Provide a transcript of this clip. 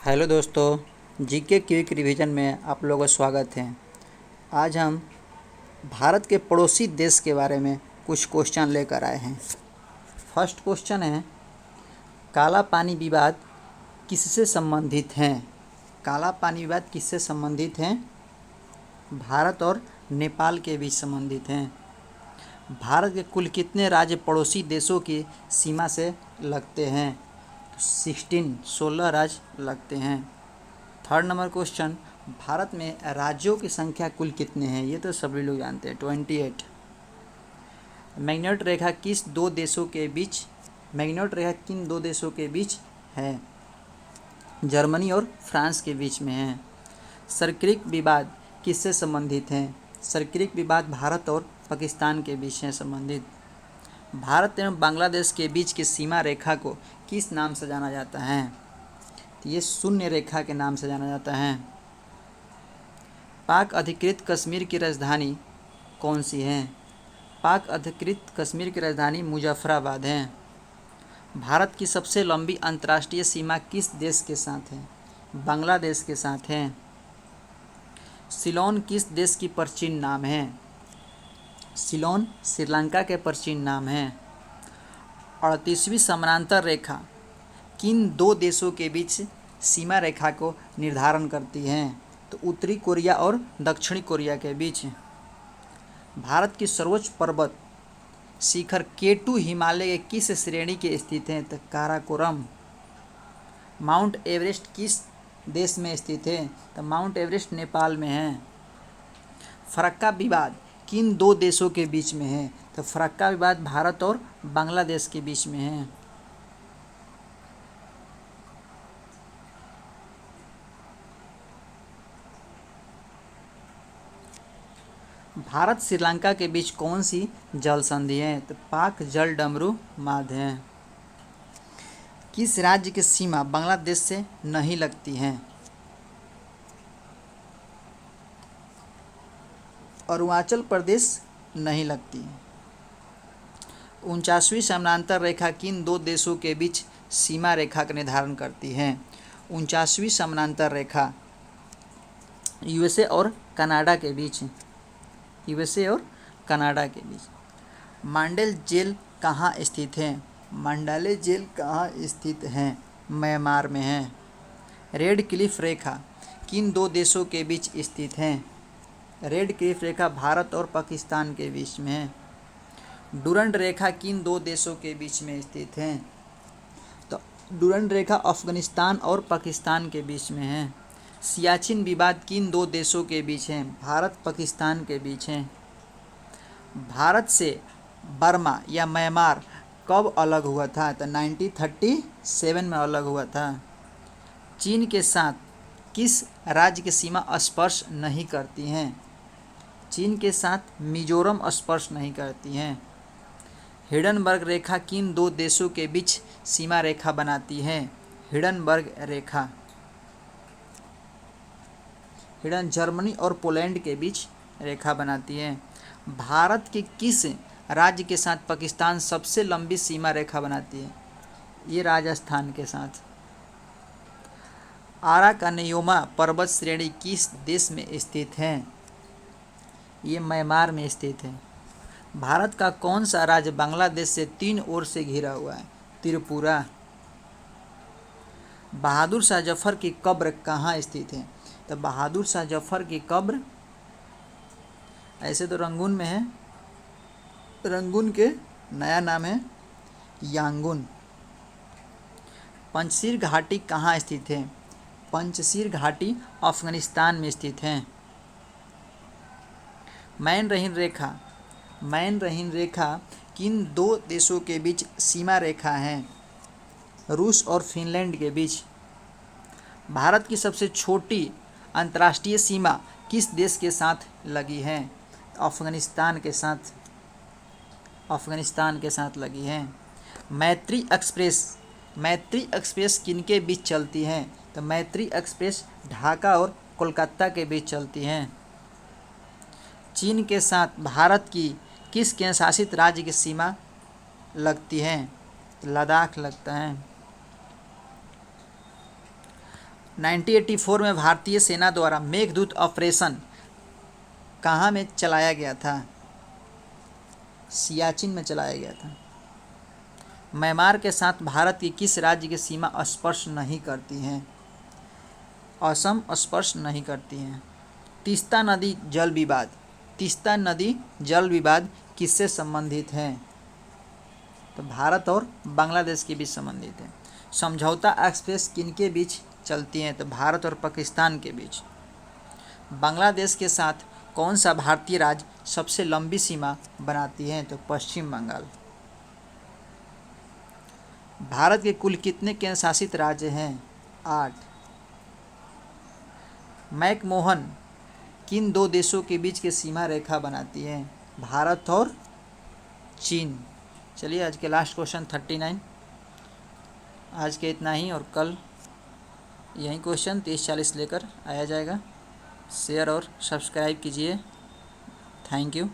Hello दोस्तों, GK quick revision में आप लोगों का स्वागत है। आज हम भारत के पड़ोसी देश के बारे में कुछ क्वेश्चन लेकर आए हैं। फर्स्ट क्वेश्चन है, काला पानी विवाद किससे संबंधित है? काला पानी विवाद किससे संबंधित है? भारत और नेपाल के बीच संबंधित हैं। भारत के कुल कितने राज्य पड़ोसी देशों की सीमा से लगते हैं? 16 राज्य लगते हैं। थर्ड नंबर क्वेश्चन, भारत में राज्यों की संख्या कुल कितने हैं? ये तो सभी लोग जानते हैं, 28। मैग्नीट्यूड रेखा किन दो देशों के बीच है? जर्मनी और फ्रांस के बीच में है। सर्किक विवाद किससे संबंधित है? सर्किक विवाद भारत और पाकिस्तान के बीच है संबंधित। भारत एवं बांग्लादेश के बीच की सीमा रेखा को किस नाम से जाना जाता है? तो ये शून्य रेखा के नाम से जाना जाता है। पाक अधिकृत कश्मीर की राजधानी कौन सी है? पाक अधिकृत कश्मीर की राजधानी मुजफ्फराबाद है। भारत की सबसे लंबी अंतर्राष्ट्रीय सीमा किस देश के साथ है? बांग्लादेश के साथ है। सिलोन किस देश की प्राचीन नाम है? सिलोन श्रीलंका के प्राचीन नाम है। 38वीं समानांतर रेखा किन दो देशों के बीच सीमा रेखा को निर्धारण करती है? तो उत्तरी कोरिया और दक्षिणी कोरिया के बीच। भारत की सर्वोच्च पर्वत शिखर K2 हिमालय के किस श्रेणी के स्थित हैं? तो काराकोरम। माउंट एवरेस्ट किस देश में स्थित है? तो माउंट एवरेस्ट नेपाल में है। फरक्का विवाद किन दो देशों के बीच में है? तो फरक्का विवाद भारत और बांग्लादेश के बीच में है। भारत श्रीलंका के बीच कौन सी जल संधि है? तो पाक जल डमरू मार्ग है। किस राज्य की सीमा बांग्लादेश से नहीं लगती है? अरुणाचल प्रदेश नहीं लगती। 49वीं समानांतर रेखा किन दो देशों के बीच सीमा रेखा का निर्धारण करती है? 49वीं समानांतर रेखा यूएसए और कनाडा के बीच। यूएसए और कनाडा के बीच। मांडेल जेल कहाँ स्थित है? मंडाले जेल कहाँ स्थित है? म्यांमार में है। रेड क्लिफ रेखा किन दो देशों के बीच स्थित है? रेड क्लिफ रेखा भारत और पाकिस्तान के बीच में है। डुरंड रेखा किन दो देशों के बीच में स्थित है? तो डुरंड रेखा अफगानिस्तान और पाकिस्तान के बीच में है। सियाचिन विवाद किन दो देशों के बीच है? भारत पाकिस्तान के बीच है। भारत से बर्मा या म्यांमार कब अलग हुआ था? तो 1937 में अलग हुआ था। चीन के साथ किस राज्य की सीमा स्पर्श नहीं करती हैं? चीन के साथ मिजोरम स्पर्श नहीं करती हैं। हिडनबर्ग रेखा किन दो देशों के बीच सीमा रेखा बनाती है? हिडनबर्ग रेखा जर्मनी और पोलैंड के बीच रेखा बनाती है। भारत के किस राज्य के साथ पाकिस्तान सबसे लंबी सीमा रेखा बनाती है? ये राजस्थान के साथ। आराकानयोमा पर्वत श्रेणी किस देश में स्थित है? ये म्यांमार में स्थित है। भारत का कौन सा राज्य बांग्लादेश से 3 ओर से घिरा हुआ है? त्रिपुरा। बहादुर शाह जफर की कब्र कहाँ स्थित है? तो बहादुर शाह जफर की कब्र ऐसे तो रंगून में है, रंगून के नया नाम है यांगून। पंचशील घाटी कहाँ स्थित है? पंचशील घाटी अफगानिस्तान में स्थित है। मैन रहीन रेखा किन दो देशों के बीच सीमा रेखा है? रूस और फिनलैंड के बीच। भारत की सबसे छोटी अंतर्राष्ट्रीय सीमा किस देश के साथ लगी है? अफगानिस्तान के साथ लगी है। मैत्री एक्सप्रेस किनके बीच चलती है? तो मैत्री एक्सप्रेस ढाका और कोलकाता के बीच चलती है। चीन के साथ भारत की किस केंद्र शासित राज्य की सीमा लगती है? तो लद्दाख लगता है। 1984 में भारतीय सेना द्वारा मेघदूत ऑपरेशन कहाँ में चलाया गया था? सियाचिन में चलाया गया था। म्यांमार के साथ भारत की किस राज्य की सीमा स्पर्श नहीं करती हैं? असम स्पर्श नहीं करती हैं। तीस्ता नदी जल विवाद, तीस्ता नदी जल विवाद किससे संबंधित है? तो भारत और बांग्लादेश के बीच संबंधित है। समझौता एक्सप्रेस किनके बीच चलती हैं? तो भारत और पाकिस्तान के बीच। बांग्लादेश के साथ कौन सा भारतीय राज्य सबसे लंबी सीमा बनाती है? तो पश्चिम बंगाल। भारत के कुल कितने केंद्र शासित राज्य हैं? 8। मैकमोहन किन दो देशों के बीच की सीमा रेखा बनाती है? भारत और चीन। चलिए आज के लास्ट क्वेश्चन 39। आज के इतना ही, और कल यही क्वेश्चन 30-40 लेकर आया जाएगा। शेयर और सब्सक्राइब कीजिए। Thank you.